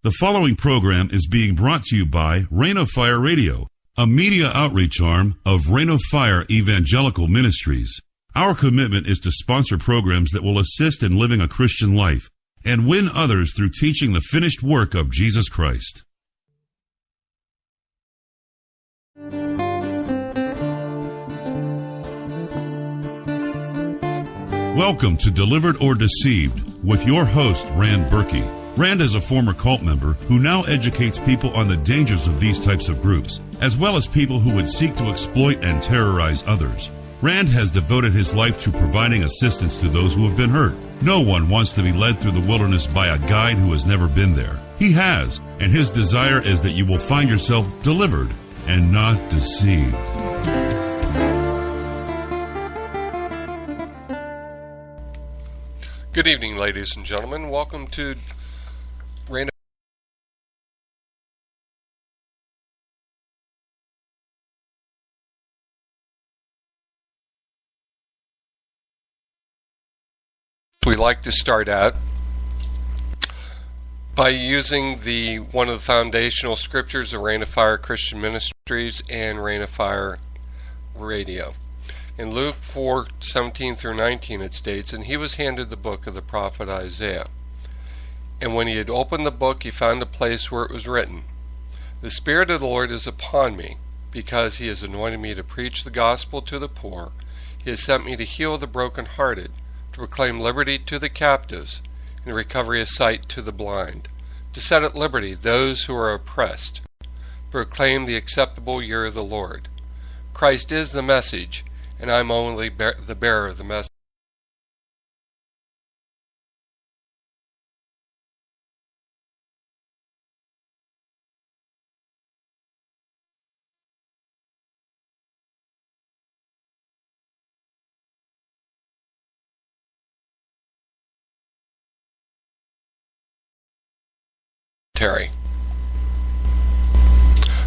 The following program is being brought to you by Reign of Fire Radio, a media outreach arm of Reign of Fire Evangelical Ministries. Our commitment is to sponsor programs that will assist in living a Christian life and win others through teaching the finished work of Jesus Christ. Welcome to Delivered or Deceived with your host, Rand Berkey. Rand is a former cult member who now educates people on the dangers of these types of groups, as well as people who would seek to exploit and terrorize others. Rand has devoted his life to providing assistance to those who have been hurt. No one wants to be led through the wilderness by a guide who has never been there. He has, and his desire is that you will find yourself delivered and not deceived. Good evening, ladies and gentlemen. Welcome to Reign of We like to start out by using one of the foundational scriptures of Reign of Fire Christian Ministries and Reign of Fire Radio. In Luke 4:17 through 19 it states, "And he was handed the book of the prophet Isaiah. And when he had opened the book, he found the place where it was written, 'The Spirit of the Lord is upon me, because he has anointed me to preach the gospel to the poor. He has sent me to heal the brokenhearted, to proclaim liberty to the captives, and recovery of sight to the blind, to set at liberty those who are oppressed, to proclaim the acceptable year of the Lord.' Christ is the message, and I'm only the bearer of the message."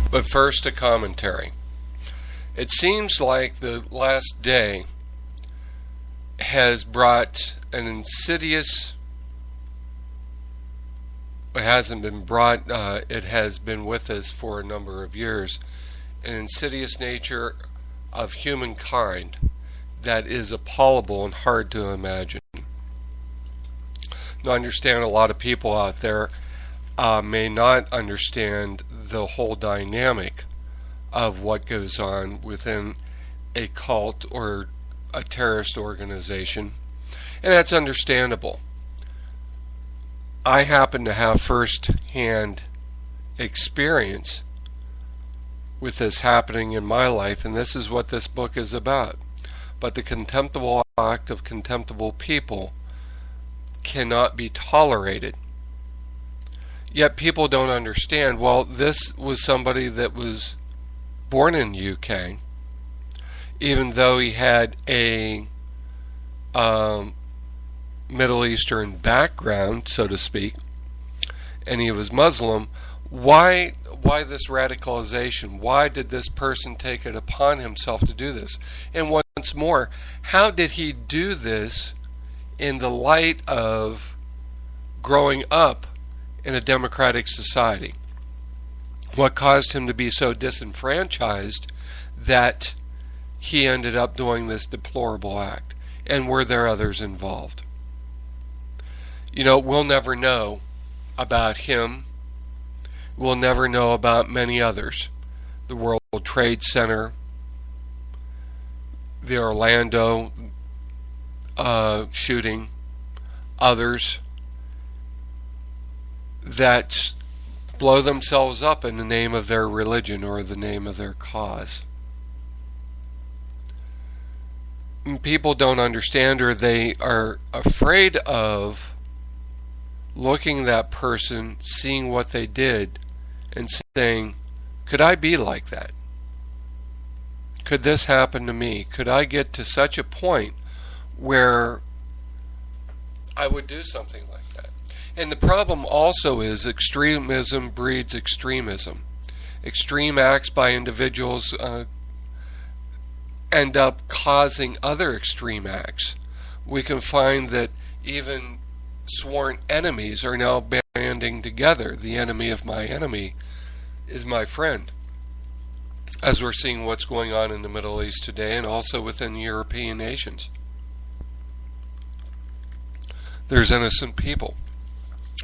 But first, a commentary. It seems like the last day has brought an insidious, it hasn't been brought, it has been with us for a number of years, an insidious nature of humankind that is appallable and hard to imagine. Now, I understand a lot of people out there may not understand the whole dynamic of what goes on within a cult or a terrorist organization, and that's understandable. I happen to have first-hand experience with this happening in my life, and this is what this book is about. But the contemptible act of contemptible people cannot be tolerated. Yet people don't understand, well, this was somebody that was born in the UK, even though he had a Middle Eastern background, so to speak, and he was Muslim. Why this radicalization? Why did this person take it upon himself to do this? And once more, how did he do this in the light of growing up in a democratic society? What caused him to be so disenfranchised that he ended up doing this deplorable act? And were there others involved? You know, we'll never know about him. We'll never know about many others. The World Trade Center, the Orlando shooting, others that blow themselves up in the name of their religion or the name of their cause. And people don't understand, or they are afraid of looking at that person, seeing what they did, and saying, could I be like that? Could this happen to me? Could I get to such a point where I would do something like that? And the problem also is extremism breeds extremism. Extreme acts by individuals end up causing other extreme acts. We can find that even sworn enemies are now banding together. The enemy of my enemy is my friend. As we're seeing what's going on in the Middle East today and also within European nations. There's innocent people.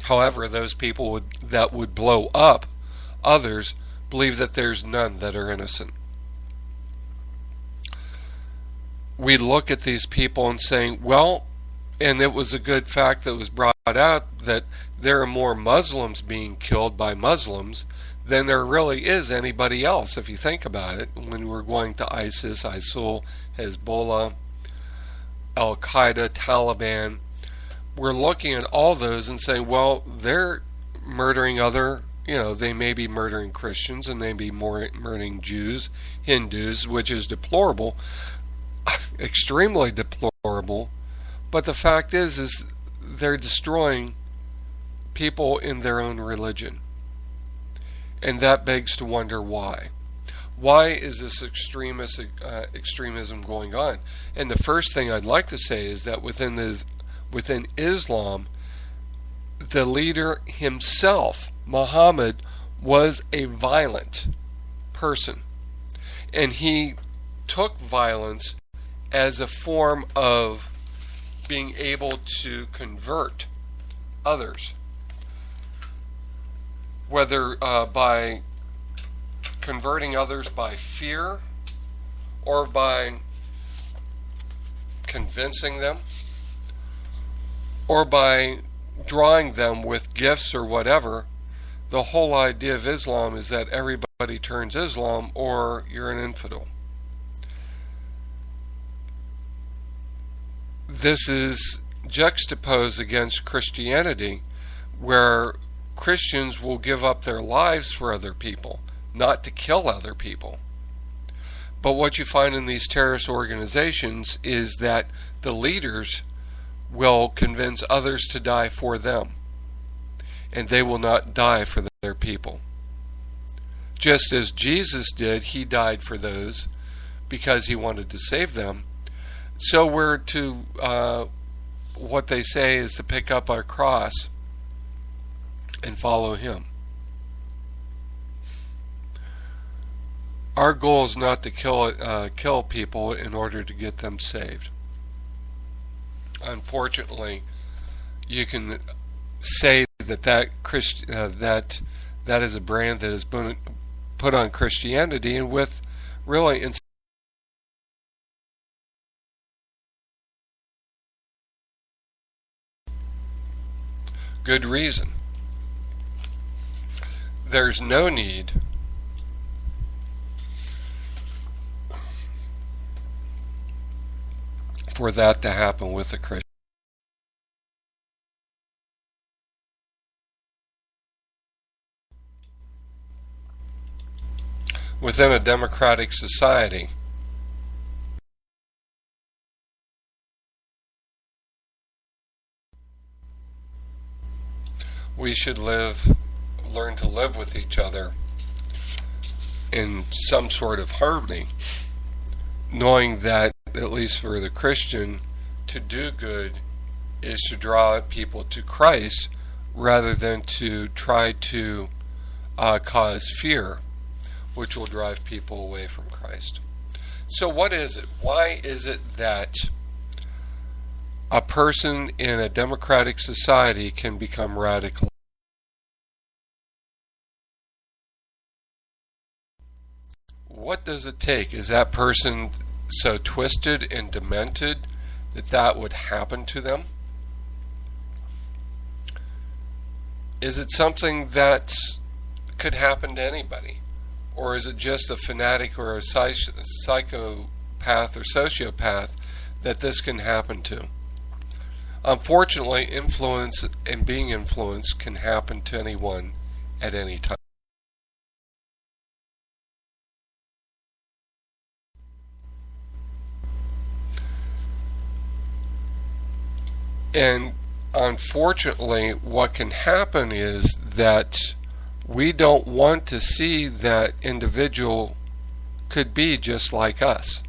However, those people that would blow up others believe that there's none that are innocent. We look at these people and saying, well, and it was a good fact that was brought out that there are more Muslims being killed by Muslims than there really is anybody else, if you think about it. When we're going to ISIS, ISIL, Hezbollah, Al-Qaeda, Taliban, we're looking at all those and saying, well, they're murdering they may be murdering Christians and they may be murdering Jews, Hindus, which is deplorable, extremely deplorable. But the fact is they're destroying people in their own religion. And that begs to wonder why. Why is this extremism going on? And the first thing I'd like to say is that within Islam, the leader himself, Muhammad, was a violent person. And he took violence as a form of being able to convert others. Whether by converting others by fear or by convincing them or by drawing them with gifts or whatever. The whole idea of Islam is that everybody turns Islam or you're an infidel. This is juxtaposed against Christianity, where Christians will give up their lives for other people, not to kill other people. But what you find in these terrorist organizations is that the leaders will convince others to die for them, and they will not die for their people. Just as Jesus did, he died for those because he wanted to save them. So we're to, what they say is to pick up our cross and follow him. Our goal is not to kill people in order to get them saved. Unfortunately, you can say that is a brand that has been put on Christianity, and with really good reason. There's no need for that to happen with a Christian. Within a democratic society, we should learn to live with each other in some sort of harmony, knowing that, at least for the Christian, to do good is to draw people to Christ rather than to try to cause fear, which will drive people away from Christ. So what is it? Why is it that a person in a democratic society can become radical? What does it take? Is that person so twisted and demented that that would happen to them? Is it something that could happen to anybody? Or is it just a fanatic or a psychopath or sociopath that this can happen to? Unfortunately, influence and being influenced can happen to anyone at any time. And unfortunately, what can happen is that we don't want to see that individual could be just like us.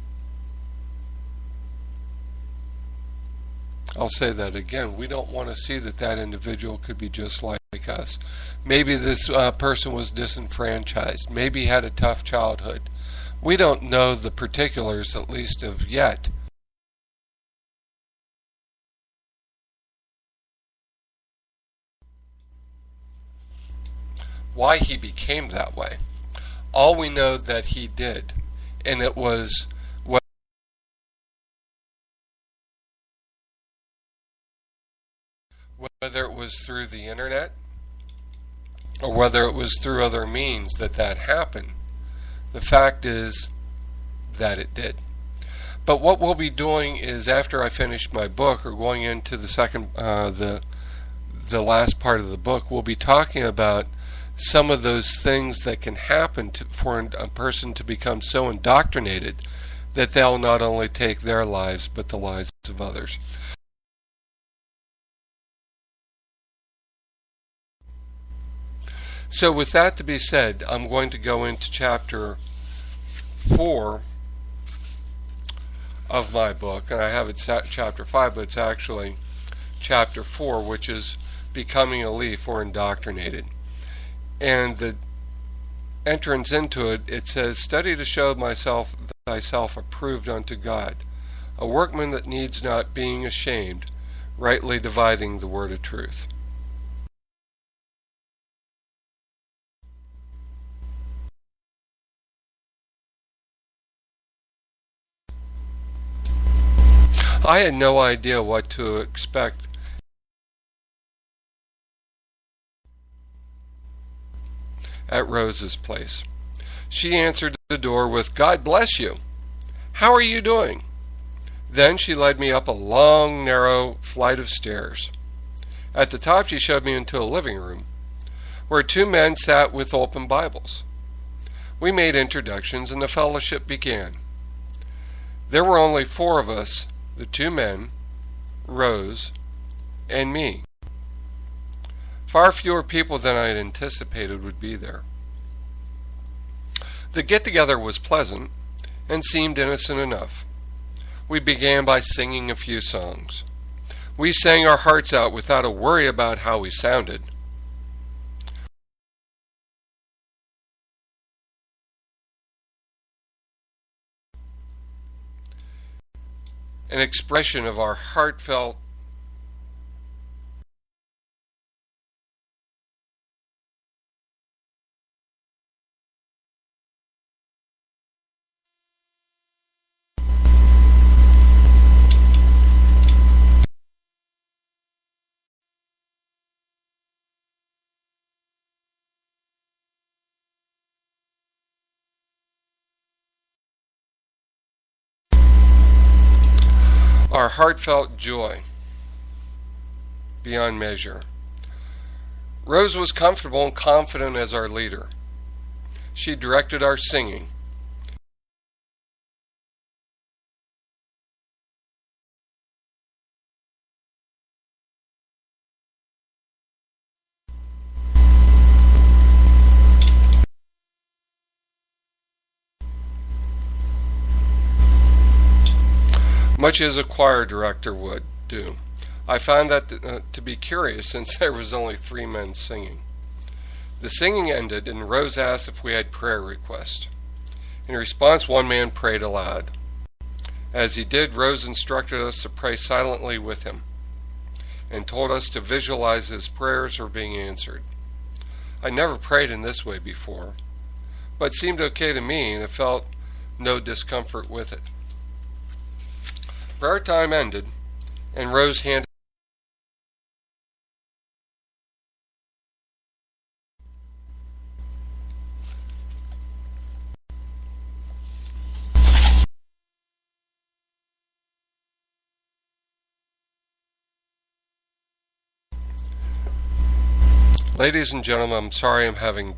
I'll say that again. We don't want to see that that individual could be just like us. Maybe this person was disenfranchised. Maybe he had a tough childhood. We don't know the particulars, at least of yet. Why he became that way. All we know that he did, and it was whether it was through the internet or whether it was through other means that happened. The fact is that it did. But what we'll be doing is, after I finish my book, or going into the second, the last part of the book, we'll be talking about some of those things that can happen for a person to become so indoctrinated that they'll not only take their lives but the lives of others. So with that to be said, I'm going to go into chapter 4 of my book, and I have it set chapter 5, but it's actually chapter 4, which is Becoming a Leaf or Indoctrinated. And the entrance into it, it says, "Study to show thyself approved unto God, a workman that needs not being ashamed, rightly dividing the word of truth." I had no idea what to expect at Rose's place. She answered the door with, "God bless you. How are you doing?" Then she led me up a long, narrow flight of stairs. At the top she showed me into a living room, where two men sat with open Bibles. We made introductions and the fellowship began. There were only 4 of us, the 2 men, Rose, and me. Far fewer people than I had anticipated would be there. The get-together was pleasant and seemed innocent enough. We began by singing a few songs. We sang our hearts out without a worry about how we sounded. An expression of our heartfelt joy beyond measure. Rose was comfortable and confident as our leader. She directed our singing. Much as a choir director would do. I found that to be curious, since there was only 3 men singing. The singing ended, and Rose asked if we had prayer requests. In response, one man prayed aloud. As he did, Rose instructed us to pray silently with him, and told us to visualize his prayers were being answered. I never prayed in this way before, but it seemed okay to me, and I felt no discomfort with it. Prayer time ended, and Rose handed Ladies and gentlemen, I'm sorry I'm having